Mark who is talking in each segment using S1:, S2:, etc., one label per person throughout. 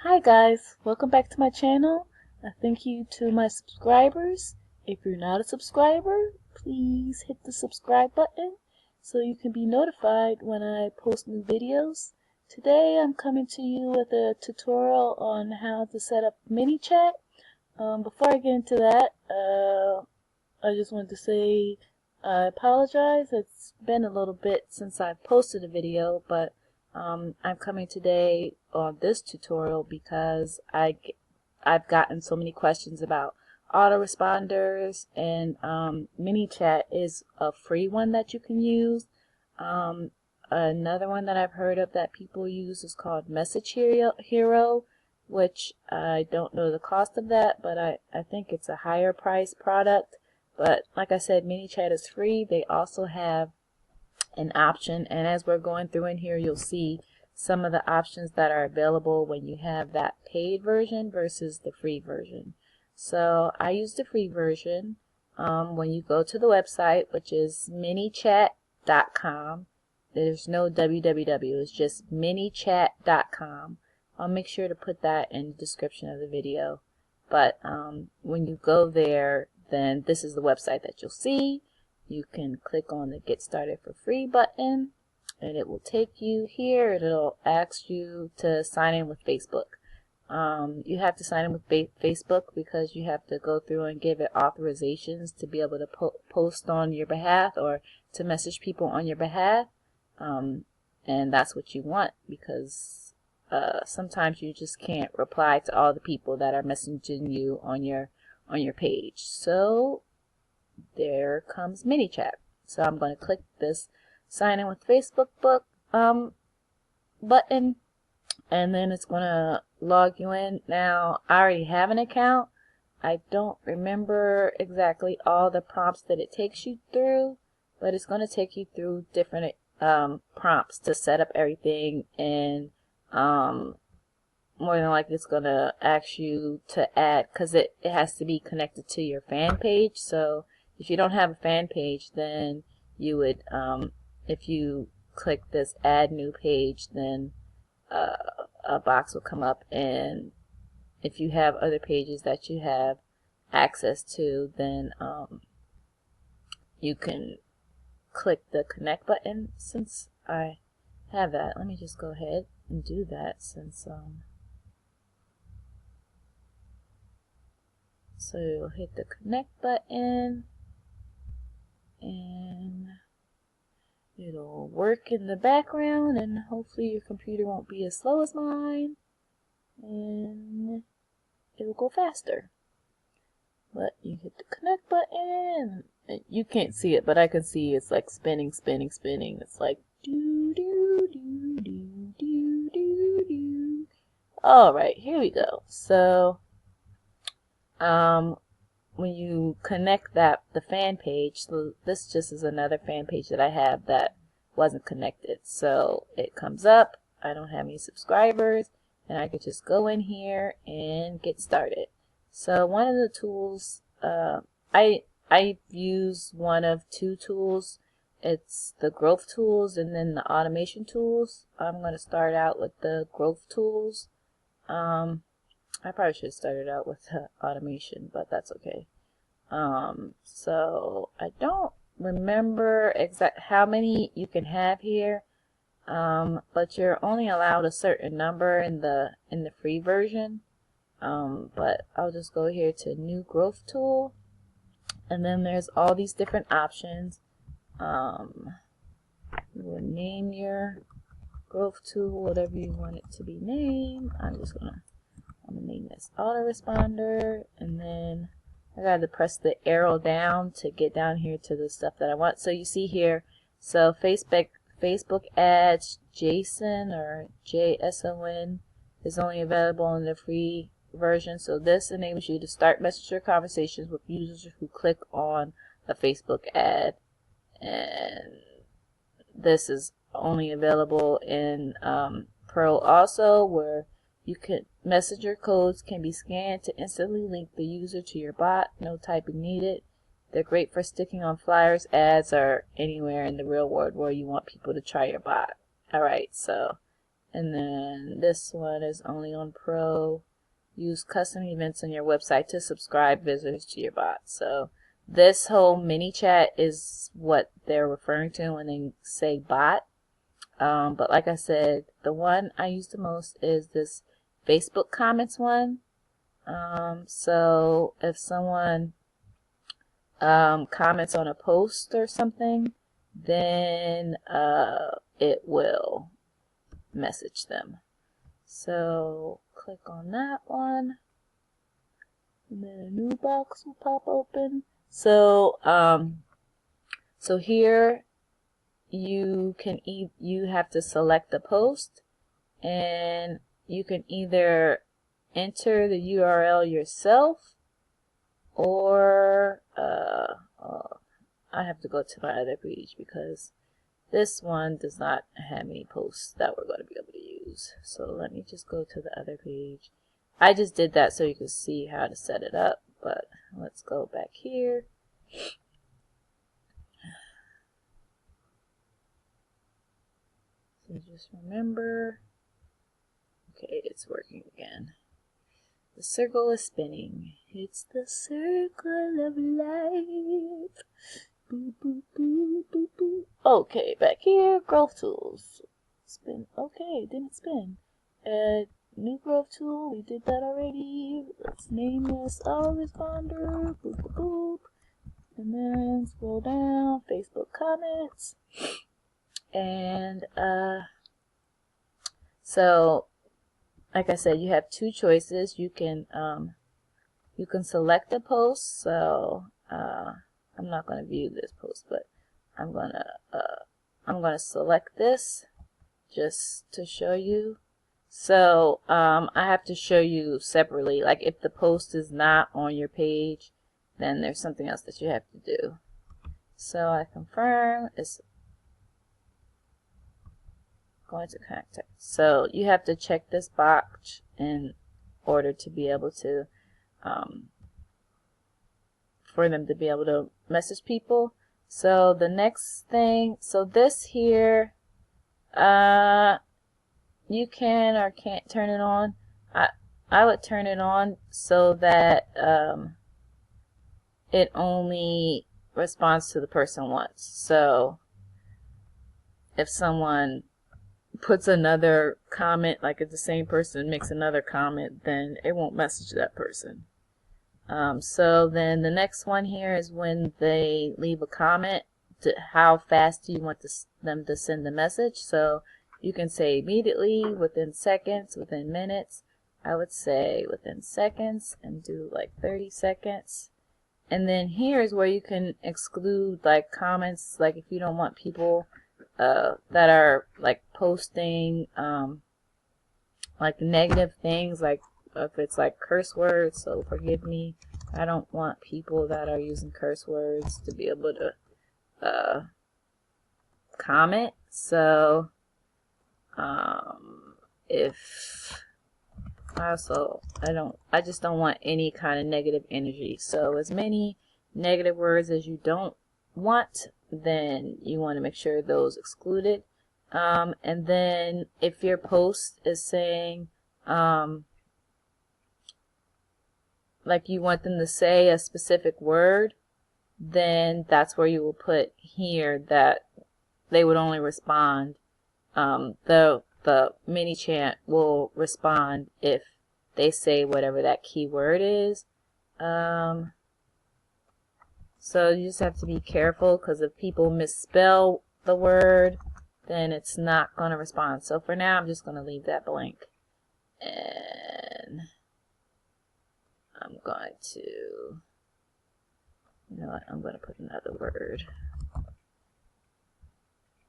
S1: Hi guys, welcome back to my channel. Thank you to my subscribers. If you're not a subscriber, please hit the subscribe button so you can be notified when I post new videos. Today I'm coming to you with a tutorial on how to set up ManyChat. Before I get into that, I just wanted to say I apologize. It's been a little bit since I've posted a video, but I'm coming today on this tutorial because I've gotten so many questions about autoresponders, and ManyChat is a free one that you can use. Another one that I've heard of that people use is called Message Hero, which I don't know the cost of that, but I think it's a higher price product. But like I said, ManyChat is free. They also have an option, and as we're going through in here, you'll see some of the options that are available when you have that paid version versus the free version. So I use the free version. When you go to the website, which is ManyChat.com, there's no www, it's just ManyChat.com. I'll make sure to put that in the description of the video. But when you go there, then this is the website that you'll see. You can click on the Get Started for Free button, and it will take you here. It'll ask you to sign in with Facebook. You have to sign in with Facebook because you have to go through and give it authorizations to be able to post on your behalf or to message people on your behalf. And that's what you want, because sometimes you just can't reply to all the people that are messaging you on your page. So there comes ManyChat. So I'm going to click this sign in with Facebook button, and then it's going to log you in. Now I already have an account. I don't remember exactly all the prompts that it takes you through, but it's going to take you through different prompts to set up everything, and more than likely it's going to ask you to add, because it has to be connected to your fan page. So if you don't have a fan page, then you would, if you click this add new page, then a box will come up, and if you have other pages that you have access to, then you can click the connect button. Since I have that, let me just go ahead and do that, since so you'll hit the connect button, and it'll work in the background, and hopefully your computer won't be as slow as mine, and it'll go faster. But you hit the connect button, and you can't see it, but I can see it's like spinning. It's like do do do do do do do. All right, here we go. So when you connect the fan page, so this just is another fan page that I have that wasn't connected. So it comes up, I don't have any subscribers, and I could just go in here and get started. So one of the tools, I use one of two tools. It's the growth tools and then the automation tools. I'm going to start out with the growth tools. I probably should have started out with automation, but that's okay. So I don't remember exact how many you can have here, but you're only allowed a certain number in the free version. But I'll just go here to new growth tool, and then there's all these different options. You will name your growth tool whatever you want it to be named. I'm gonna name this autoresponder, and then I gotta press the arrow down to get down here to the stuff that I want. So you see here, so Facebook ads JSON or JSON is only available in the free version. So this enables you to start messenger conversations with users who click on a Facebook ad, and this is only available in Pro also, where you can messenger codes can be scanned to instantly link the user to your bot. No typing needed. They're great for sticking on flyers, ads, or anywhere in the real world where you want people to try your bot. Alright, so And then this one is only on Pro. Use custom events on your website to subscribe visitors to your bot. So this whole ManyChat is what they're referring to when they say bot. But like I said, the one I use the most is this Facebook comments one. So if someone comments on a post or something, then it will message them. So click on that one, and then a new box will pop open. So so here you can you have to select the post, and you can either enter the URL yourself, or I have to go to my other page because this one does not have any posts that we're going to be able to use. So let me just go to the other page. I just did that so you can see how to set it up, but let's go back here. So just remember, okay, it's working again. The circle is spinning. It's the circle of life. Boo, boo, boo, boo, boo. Okay, back here, growth tools. Spin. Okay, didn't spin. New growth tool. We did that already. Let's name this autoresponder. Boop, boop, boop. And then scroll down. Facebook comments. And so, like I said, you have two choices. You can select a post. So I'm not going to view this post, but I'm gonna select this just to show you. So I have to show you separately. Like if the post is not on your page, then there's something else that you have to do. So I confirm it's going to contact. So you have to check this box in order to be able to for them to be able to message people. So the next thing, so this here, you can or can't turn it on. I would turn it on so that it only responds to the person once. So if someone puts another comment, like if the same person makes another comment, then it won't message that person. So then the next one here is when they leave a comment, how fast do you want them to send the message. So you can say immediately, within seconds, within minutes. I would say within seconds and do like 30 seconds. And then here is where you can exclude like comments, like if you don't want people that are like posting like negative things, like if it's like curse words. So forgive me, I don't want people that are using curse words to be able to comment. So if I just don't want any kind of negative energy. So as many negative words as you don't want, then you want to make sure those excluded. And then if your post is saying like you want them to say a specific word, then that's where you will put here that they would only respond. The ManyChat will respond if they say whatever that keyword is. So you just have to be careful, because if people misspell the word, then it's not going to respond. So for now, I'm just going to leave that blank. And I'm going to, you know what, I'm going to put another word.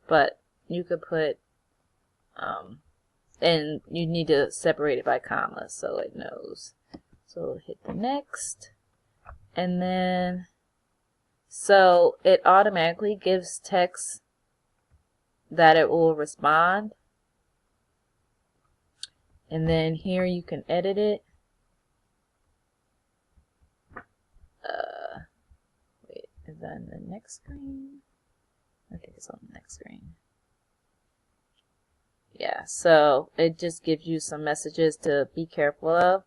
S1: But you could put, and you need to separate it by comma so it knows. So hit the next. And then, so it automatically gives text that it will respond. And then here you can edit it. Wait, is that on the next screen? I think it's on the next screen.
S2: Yeah, so it just gives you some messages to be careful of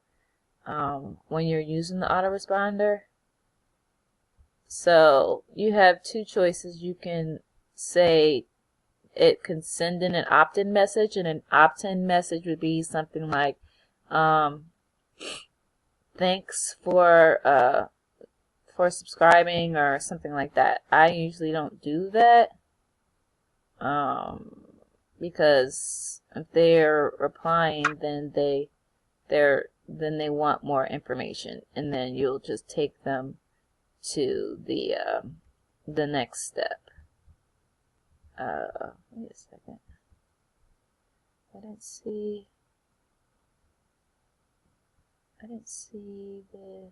S2: when you're using the autoresponder. So you have two choices. You can say it can send in an opt-in message, and an opt-in message would be something like, thanks for subscribing, or something like that. I usually don't do that because if they're replying, then they want more information, and then you'll just take them to the next step. Wait a second. I didn't see the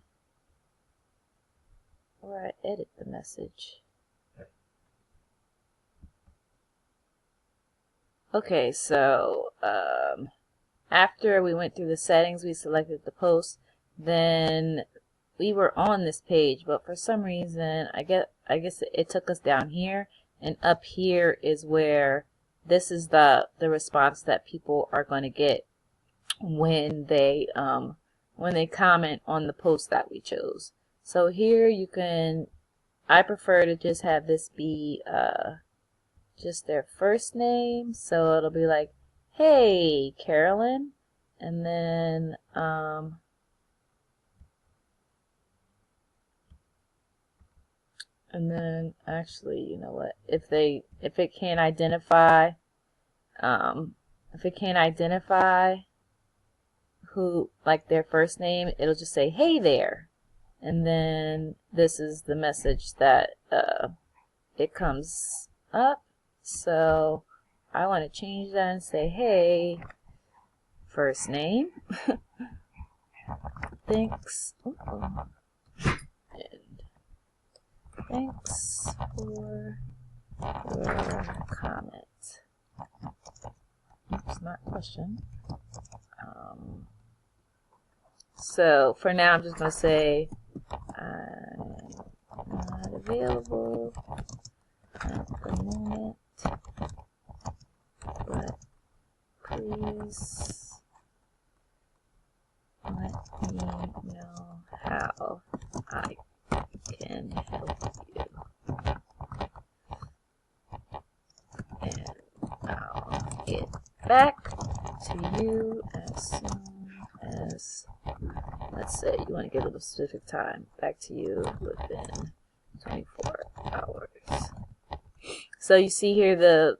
S2: where I edit the message. Okay, so after we went through the settings, we selected the post, then we were on this page, but for some reason, I guess it took us down here, and up here is where this is the response that people are going to get when they comment on the post that we chose. So here you can, I prefer to just have this be just their first name, so it'll be like, hey Carolyn, and then actually, you know what, if it can't identify who, like, their first name, it'll just say hey there, and then this is the message that it comes up. So I want to change that and say, hey, first name, thanks, and thanks for your comment. Oops, not question. So for now, I'm just going to say, I'm not available at the moment, but please let me know how I can help you, and I'll get back to you as soon as, let's say you want to get a little specific time, back to you within 24 hours. So you see here the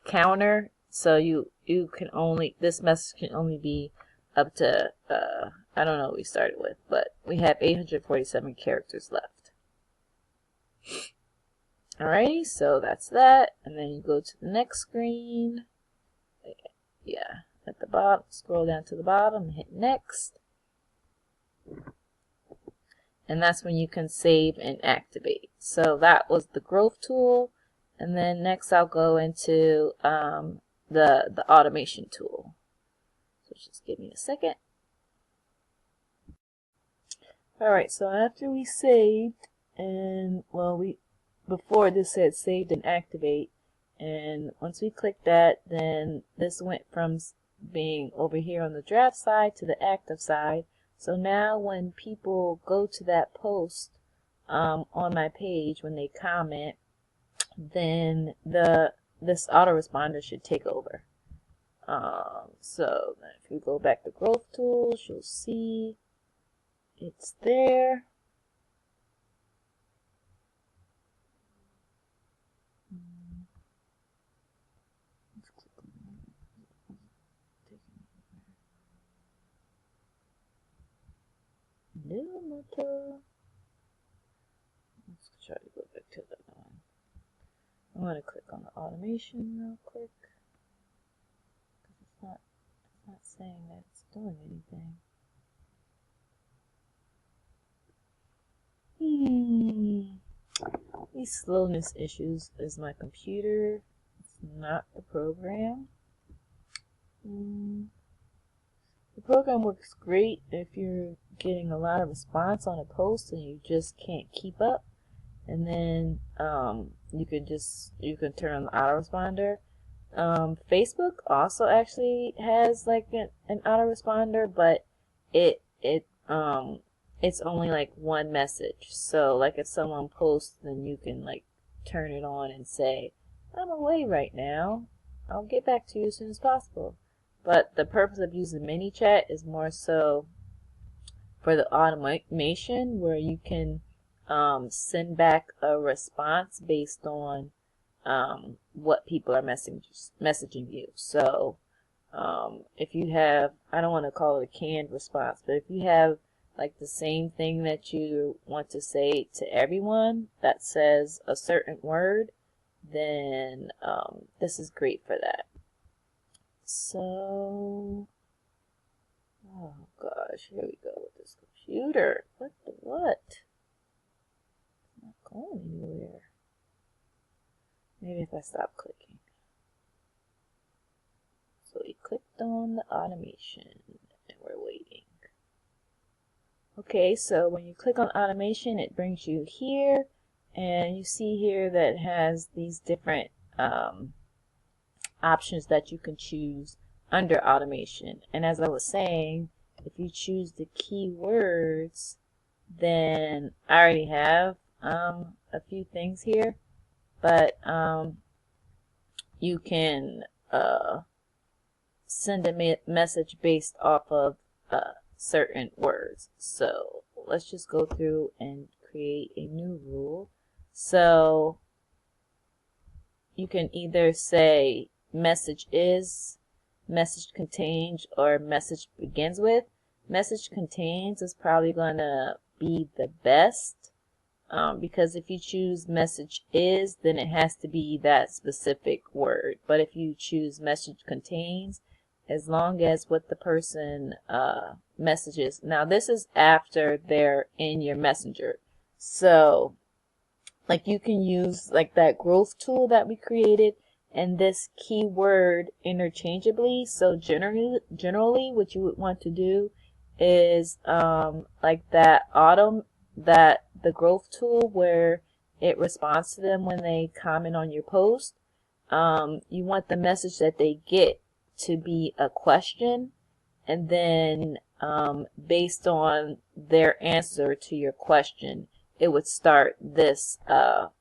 S2: counter, so you can only, this message can only be up to, I don't know what we started with, but we have 847 characters left. Alrighty, so that's that, and then you go to the next screen. Yeah, at the bottom, scroll down to the bottom, hit next. And that's when you can save and activate. So that was the growth tool, and then next I'll go into the automation tool. So just give me a second. Alright, so after we saved, and well, before this said saved and activate, and once we click that, then this went from being over here on the draft side to the active side. So now when people go to that post on my page, when they comment, then this autoresponder should take over. So if you go back to growth tools, you'll see it's there. Little motor. Let's try to go back to the one. I'm going to click on the automation real quick. It's not saying that it's doing anything. These slowness issues is my computer. It's not the program. The program works great if you're getting a lot of response on a post and you just can't keep up. And then you can turn on the autoresponder. Facebook also actually has like an autoresponder, but it's only like one message. So like if someone posts, then you can like turn it on and say, I'm away right now. I'll get back to you as soon as possible. But the purpose of using ManyChat is more so for the automation where you can send back a response based on what people are messaging you. So if you have, I don't want to call it a canned response, but if you have like the same thing that you want to say to everyone that says a certain word, then this is great for that. So, oh gosh, here we go with this computer. What the what? It's not going anywhere. Maybe if I stop clicking. So we clicked on the automation and we're waiting. Okay, so when you click on automation, it brings you here, and you see here that it has these different options that you can choose under automation. And as I was saying, if you choose the keywords, then I already have a few things here, but you can send a message based off of certain words. So let's just go through and create a new rule. So you can either say message is, message contains, or message begins with. Message contains is probably going to be the best because if you choose message is, then it has to be that specific word. But if you choose message contains, as long as what the person messages. Now this is after they're in your messenger. So like you can use like that growth tool that we created and this keyword interchangeably. So generally what you would want to do is like that the growth tool where it responds to them when they comment on your post. You want the message that they get to be a question, and then based on their answer to your question, it would start this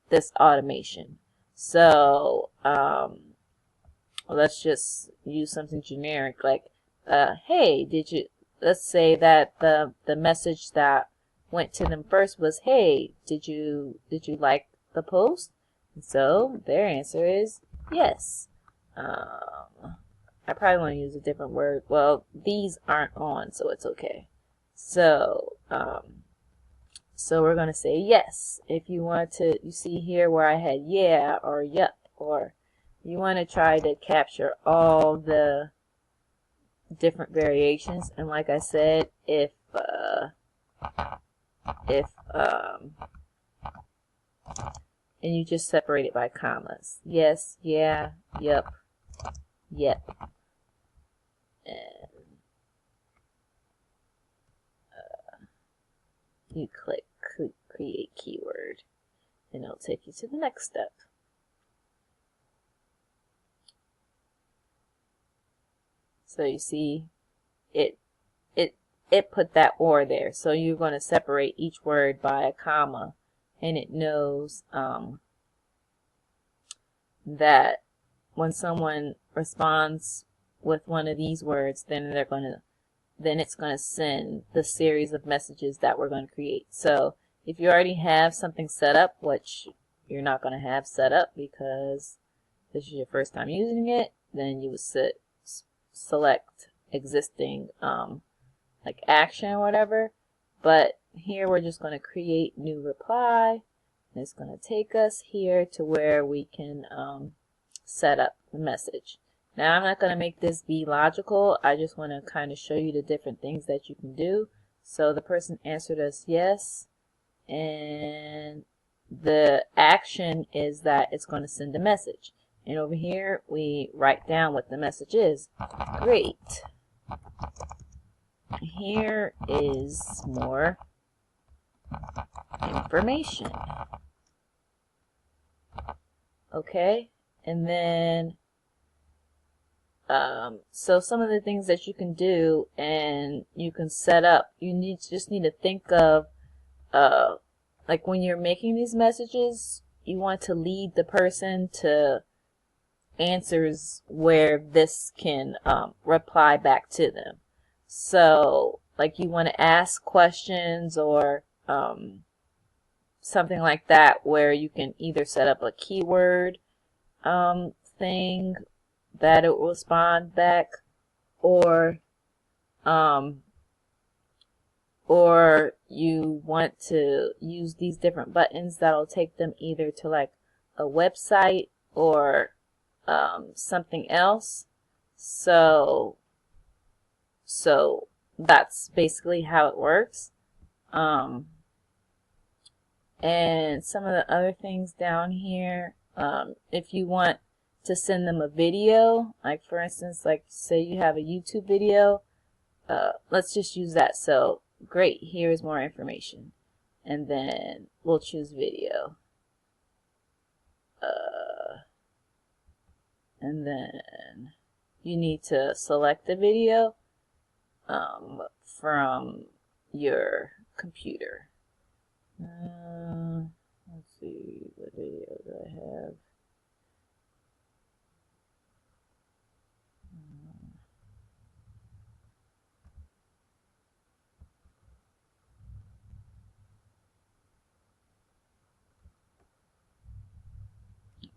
S2: this automation. So let's just use something generic like hey, did you, let's say that the message that went to them first was, hey, did you like the post? And so their answer is yes. I probably want to use a different word. Well, these aren't on, so it's okay. So, so we're going to say yes. If you want to, you see here where I had yeah or yup, or you want to try to capture all the different variations. And like I said, if and you just separate it by commas. Yes, yeah, yup, yep. And you click create keyword and it'll take you to the next step. So you see it put that or there, so you're going to separate each word by a comma, and it knows that when someone responds with one of these words, then it's going to send the series of messages that we're going to create. So if you already have something set up, which you're not going to have set up because this is your first time using it, then you would select existing like action or whatever. But here we're just going to create new reply, and it's going to take us here to where we can set up the message. Now I'm not going to make this be logical. I just want to kind of show you the different things that you can do. So the person answered us yes, and the action is that it's going to send a message. And over here we write down what the message is. Great. Here is more information. Okay, and then So some of the things that you can do and you can set up, just need to think of, like when you're making these messages, you want to lead the person to answers where this can reply back to them. So like you want to ask questions or something like that where you can either set up a keyword thing that it will respond back, or you want to use these different buttons that'll take them either to like a website or something else. So that's basically how it works. And some of the other things down here, if you want to send them a video, like for instance, like say you have a YouTube video, let's just use that. So great, here's more information, and then we'll choose video, and then you need to select the video from your computer. Let's see, what video do I have?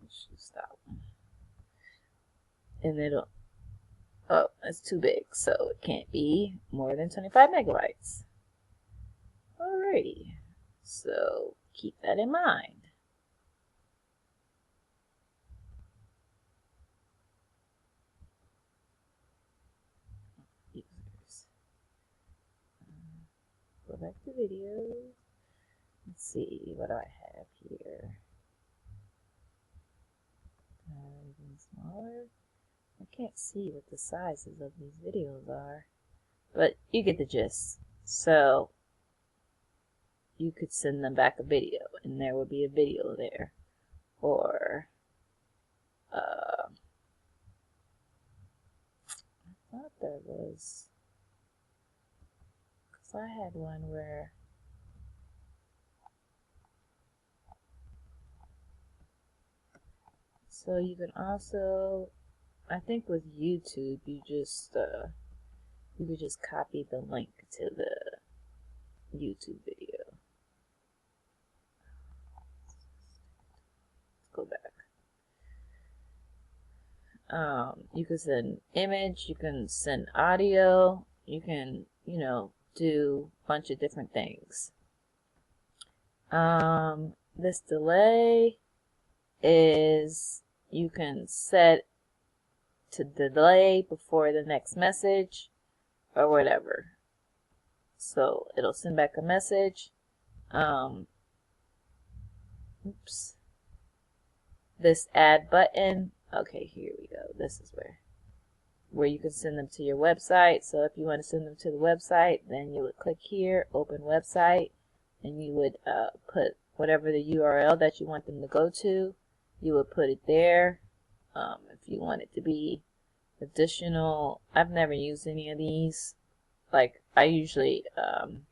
S2: Let's choose that one. And it'll, oh, it's too big, so it can't be more than 25 megabytes. Alrighty, so keep that in mind. Users. Go back to videos. Let's see, what do I have here? Even smaller. I can't see what the sizes of these videos are, but you get the gist. So you could send them back a video, and there would be a video there. Or I thought there was, because I had one where so you can also, I think with YouTube, you could just copy the link to the YouTube video. Let's go back. You can send image, you can send audio, you can, do a bunch of different things. This delay is, you can set to delay before the next message or whatever. So it'll send back a message. Oops. This add button. Okay, here we go. This is where you can send them to your website. So if you want to send them to the website, then you would click here, open website, and you would put whatever the URL that you want them to go to. You would put it there. If you want it to be additional, I've never used any of these. Like I usually, I'm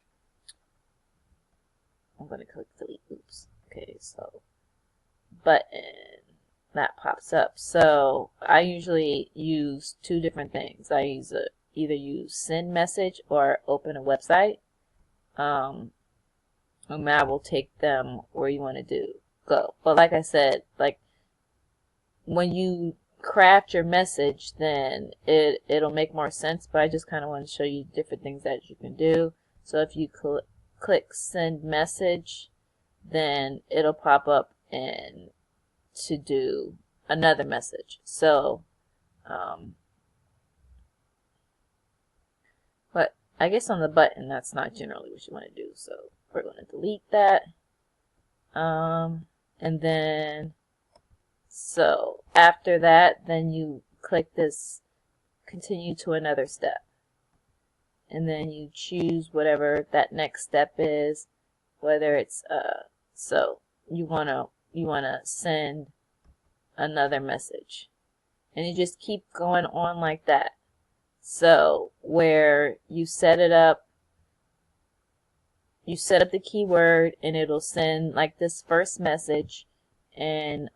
S2: going to click delete. Oops. Okay, so button that pops up. So I usually use two different things. I either use send message or open a website. And that will take them where you want to go. But like I said, like when you craft your message, then it'll make more sense. But I just kind of want to show you different things that you can do. So if you click send message, then it'll pop up and to do another message. So but I guess on the button, that's not generally what you want to do. So we're going to delete that. And then, so after that, then you click this continue to another step. And then you choose whatever that next step is, whether it's, so you want to send another message. and you just keep going on like that. So where you set it up, you set up the keyword and it'll send like this first message, and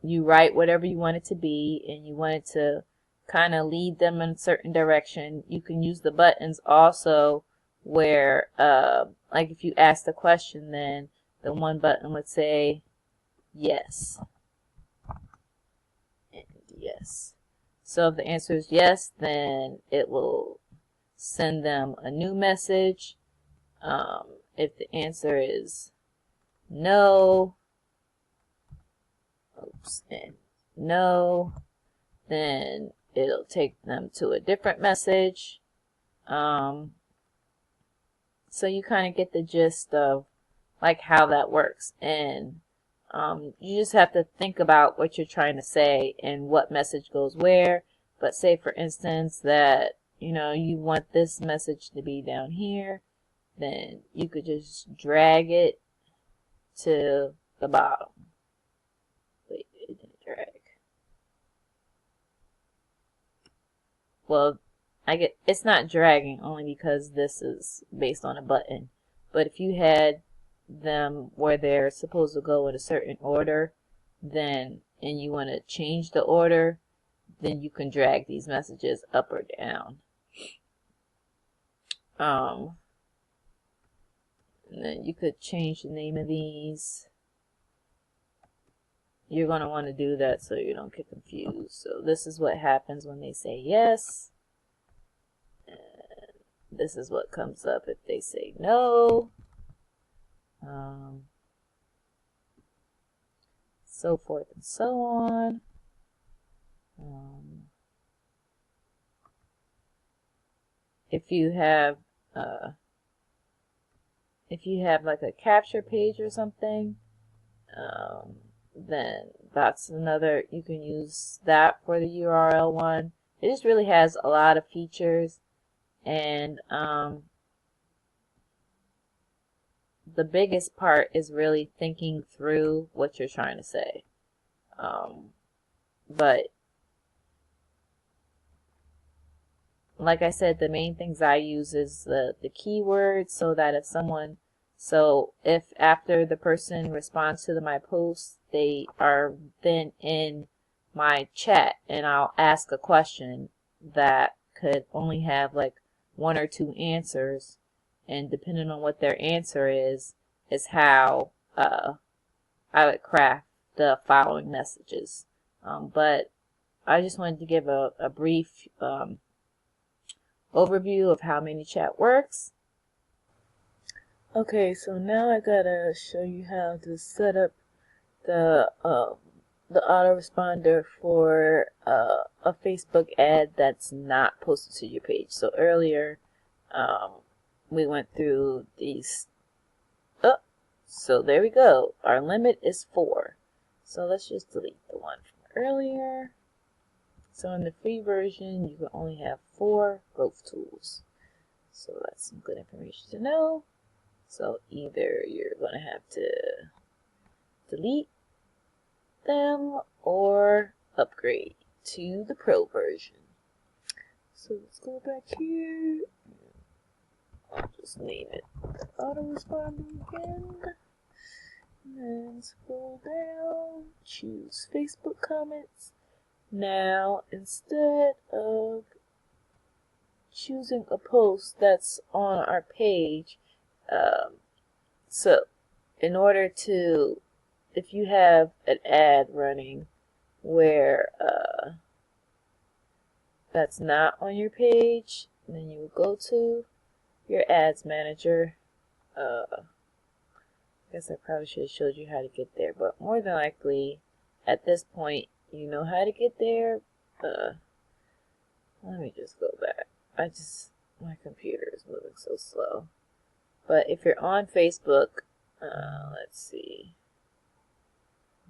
S2: you write whatever you want it to be, and you want it to kind of lead them in a certain direction. You can use the buttons also where like if you ask the question, then the one button would say yes and yes. So if the answer is yes, then it will send them a new message. If the answer is no, and no, then it'll take them to a different message. So you kind of get the gist of like how that works, and you just have to think about what you're trying to say and what message goes where. But say for instance that you want this message to be down here, then you could just drag it to the bottom. Wait, it didn't drag. Well, it's not dragging only because this is based on a button. But if you had them where they're supposed to go in a certain order, then and you want to change the order, then you can drag these messages up or down. And then you could change the name of these. You're going to want to do that so you don't get confused. So this is what happens when they say yes. And this is what comes up if they say no. So forth and so on. If you have like a capture page or something, then that's another, you can use that for the URL one. It just really has a lot of features, and the biggest part is really thinking through what you're trying to say. But like I said, the main things I use is the keywords, so that if after the person responds to my post, they are then in my chat, and I'll ask a question that could only have like 1 or 2 answers, and depending on what their answer is how I would craft the following messages. But I just wanted to give a brief overview of how ManyChat works.
S1: Okay, so now I gotta show you how to set up the autoresponder for a Facebook ad that's not posted to your page. So earlier we went through these. So there we go. Our limit is 4. So let's just delete the one from earlier. So in the free version, you can only have 4 growth tools. So that's some good information to know. So either you're going to have to delete them or upgrade to the pro version. So let's go back here. I'll just name it autoresponder again. And scroll down, choose Facebook comments. Now, instead of choosing a post that's on our page, so in order to, if you have an ad running where that's not on your page, then you will go to your ads manager. I guess I probably should have showed you how to get there, but more than likely at this point you know how to get there. Let me just go back. My computer is moving so slow. But if you're on Facebook, let's see,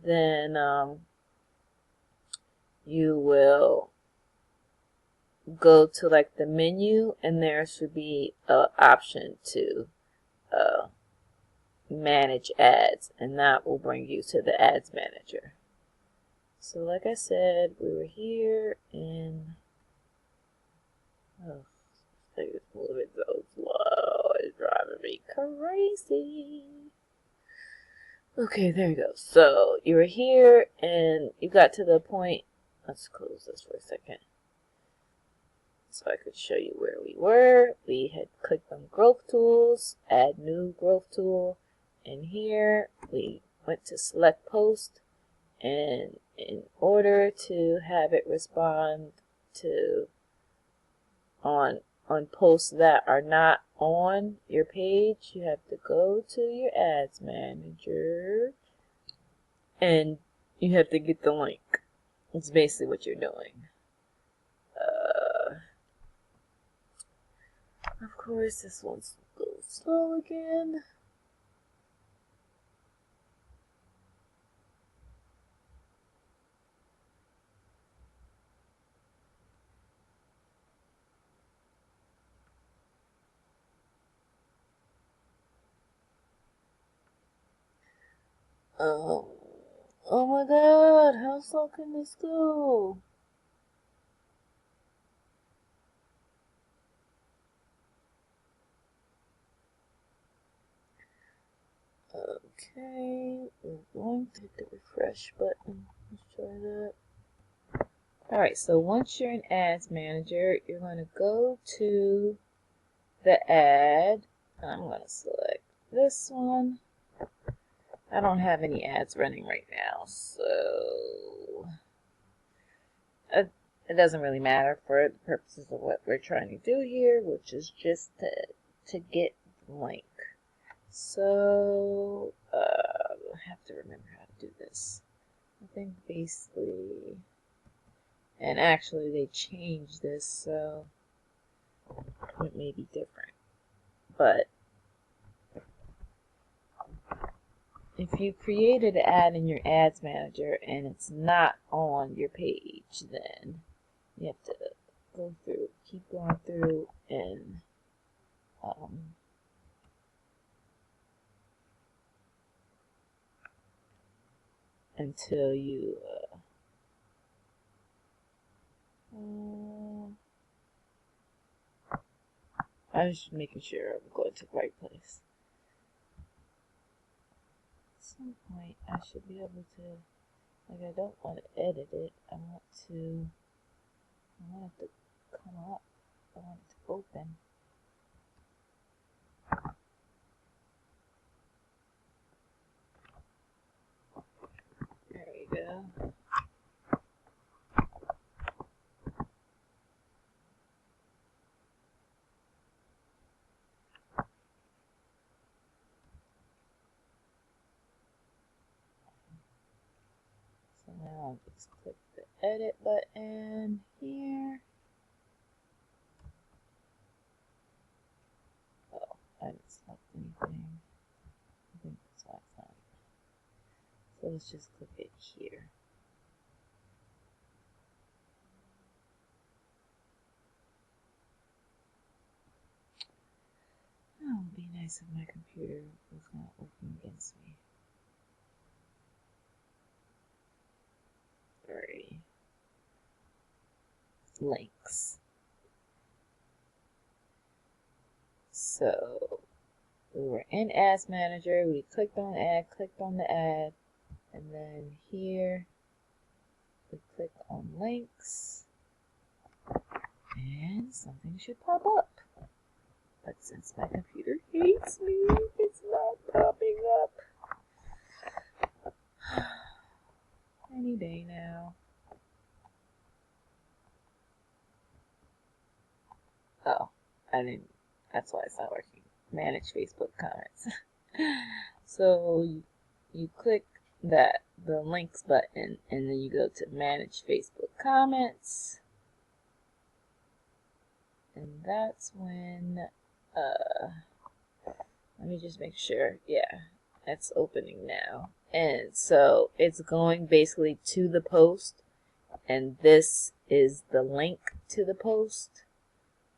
S1: then you will go to like the menu, and there should be an option to manage ads, and that will bring you to the ads manager.
S2: So like I said, we were here in, oh, this thing is moving so slow, it's driving me crazy. Okay, there you go. So you were here and you got to the point, let's close this for a second so I could show you where we were. We had clicked on growth tools, add new growth tool, and here we went to select post, and in order to have it respond to on posts that are not on your page, you have to go to your ads manager and you have to get the link. It's basically what you're doing. Of course, this one's a little slow again. Oh my god, how slow can this go? Okay, we're going to hit the refresh button. Let's try that. Alright, so once you're in Ads Manager, you're going to go to the ad. I'm going to select this one. I don't have any ads running right now, so it doesn't really matter for the purposes of what we're trying to do here, which is just to get the link. So I have to remember how to do this. I think basically, and actually they changed this, so it may be different. But if you created an ad in your ads manager and it's not on your page, then you have to go through, keep going through, and until you I was just making sure I'm going to the right place. At some point I should be able to, like, I don't want to edit it, I want it to come up, I want it to open. There we go. So now I'll just click the edit button here. Oh, I didn't select anything. I think that's why it's not. So let's just click it here. Oh, it would be nice if my computer was not open against me. Alrighty. Links. So we were in Ads Manager, we clicked on ad, and then here we click on links, and something should pop up. But since my computer hates me, it's not popping up. Any day now. Oh, I didn't, that's why it's not working. Manage Facebook comments. So you click the links button, and then you go to manage Facebook comments, and that's when let me just make sure, yeah, that's opening now. And so it's going basically to the post, and this is the link to the post.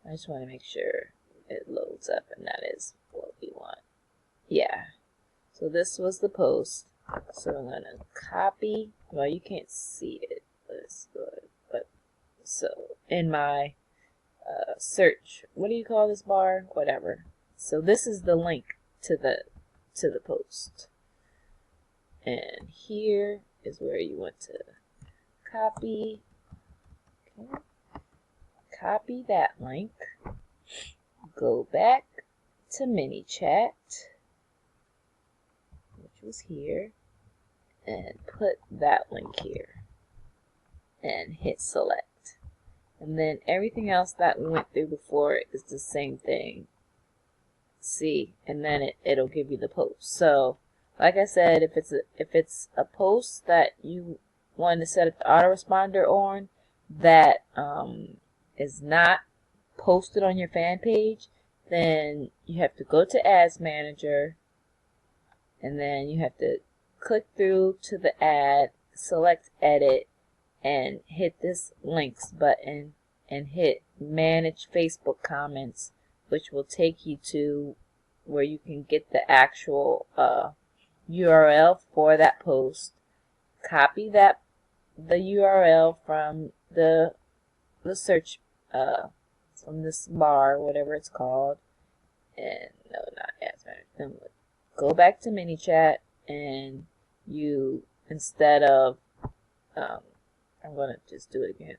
S2: I just want to make sure it loads up, and that is what we want. Yeah. So this was the post, So I'm gonna copy. Well, you can't see it, but it's good. But so in my search, what do you call this bar? Whatever. So this is the link to the post, and here is where you want to copy. Okay. Copy that link. Go back to ManyChat, which was here, and put that link here, and hit select. And then everything else that we went through before is the same thing. See, and then it'll give you the post. So, like I said, if it's a post that you want to set the autoresponder on that is not posted on your fan page, then you have to go to Ads Manager, and then you have to click through to the ad, select Edit, and hit this links button and hit Manage Facebook Comments, which will take you to where you can get the actual URL for that post. Copy the URL from the search from this bar, whatever it's called, and no, not Ads Manager. Go back to ManyChat, and you, instead of I'm going to just do it again.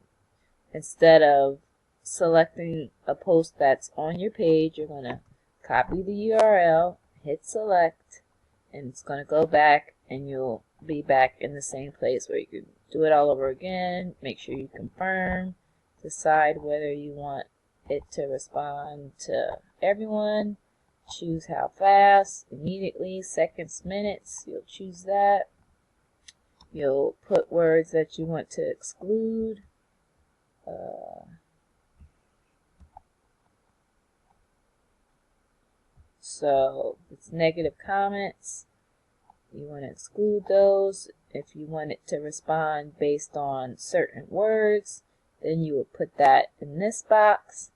S2: Instead of selecting a post that's on your page, you're going to copy the URL, hit select, and it's going to go back, and you'll be back in the same place where you can do it all over again. Make sure you confirm, decide whether you want it to respond to everyone, choose how fast, immediately, seconds, minutes. You'll choose that. You'll put words that you want to exclude. So it's negative comments. You want to exclude those. If you want it to respond based on certain words, then you would put that in this box,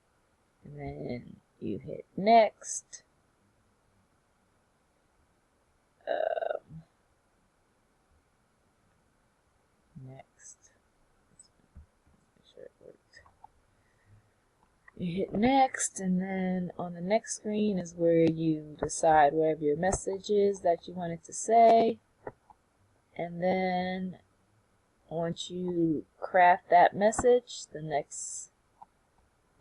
S2: and then you hit next. Next. Make sure it worked. You hit next, and then on the next screen is where you decide whatever your message is that you want it to say. And then once you craft that message, the next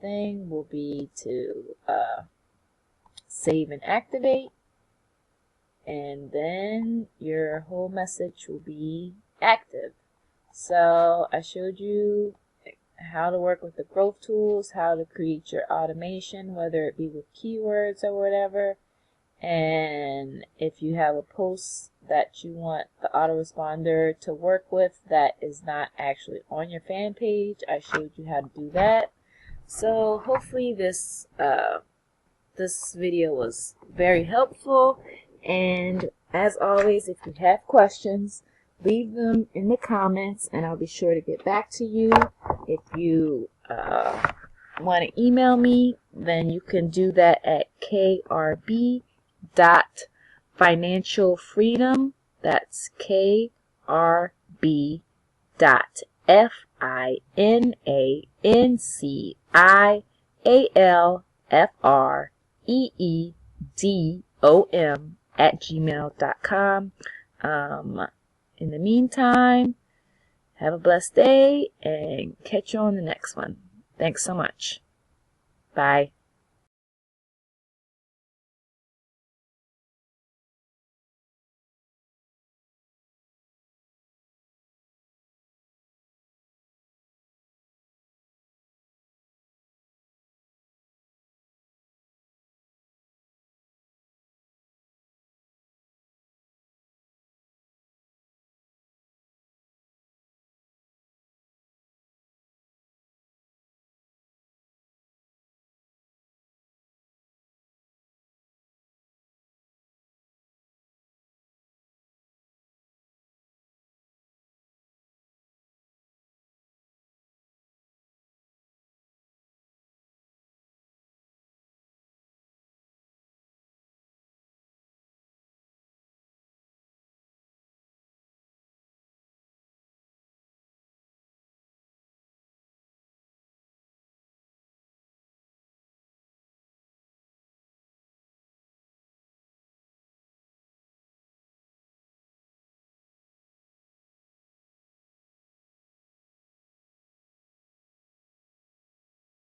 S2: thing will be to save and activate, and then your whole message will be active. So I showed you how to work with the growth tools, how to create your automation, whether it be with keywords or whatever. And if you have a post that you want the autoresponder to work with that is not actually on your fan page, I showed you how to do that. So hopefully this video was very helpful, and as always, if you have questions, leave them in the comments and I'll be sure to get back to you. If you want to email me, then you can do that at krb.financialfreedom. That's krb.financialfreedom@gmail.com. In the meantime, have a blessed day and catch you on the next one. Thanks so much. Bye.